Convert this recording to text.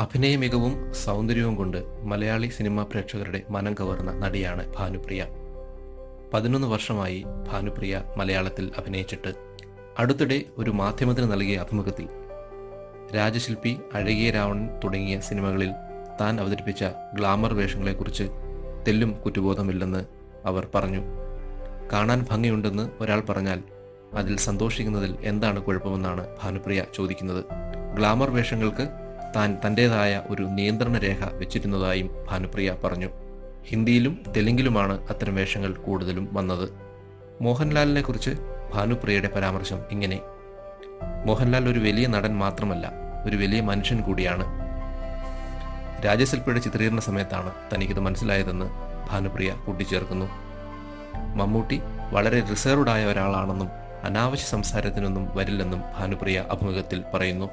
അഭിനയ മികവും സൗന്ദര്യവും കൊണ്ട് മലയാളി സിനിമാ പ്രേക്ഷകരുടെ മനം കവർന്ന നടിയാണ് ഭാനുപ്രിയ. 11 വർഷമായി ഭാനുപ്രിയ മലയാളത്തിൽ അഭിനയിച്ചിട്ട്. അടുത്തിടെ ഒരു മാധ്യമത്തിന് നൽകിയ അഭിമുഖത്തിൽ രാജശില്പി, അഴകിയ രാവണൻ തുടങ്ങിയ സിനിമകളിൽ താൻ അവതരിപ്പിച്ച ഗ്ലാമർ വേഷങ്ങളെക്കുറിച്ച് തെല്ലും കുറ്റബോധമില്ലെന്ന് അവർ പറഞ്ഞു. കാണാൻ ഭംഗിയുണ്ടെന്ന് ഒരാൾ പറഞ്ഞാൽ അതിൽ സന്തോഷിക്കുന്നതിൽ എന്താണ് കുഴപ്പമെന്നാണ് ഭാനുപ്രിയ ചോദിക്കുന്നത്. ഗ്ലാമർ വേഷങ്ങൾക്ക് താൻ തൻ്റേതായ ഒരു നിയന്ത്രണ രേഖ വെച്ചിരുന്നതായും ഭാനുപ്രിയ പറഞ്ഞു. ഹിന്ദിയിലും തെലുങ്കിലുമാണ് അത്തരം വേഷങ്ങൾ കൂടുതലും വന്നത്. മോഹൻലാലിനെ കുറിച്ച് ഭാനുപ്രിയയുടെ പരാമർശം ഇങ്ങനെ: മോഹൻലാൽ ഒരു വലിയ നടൻ മാത്രമല്ല, ഒരു വലിയ മനുഷ്യൻ കൂടിയാണ്. രാജശില്പിയുടെ ചിത്രീകരണ സമയത്താണ് തനിക്കിത് മനസ്സിലായതെന്ന് ഭാനുപ്രിയ കൂട്ടിച്ചേർക്കുന്നു. മമ്മൂട്ടി വളരെ റിസർവ്ഡ് ആയ ഒരാളാണെന്നും അനാവശ്യ സംസാരത്തിനൊന്നും വരില്ലെന്നും ഭാനുപ്രിയ അഭിമുഖത്തിൽ പറയുന്നു.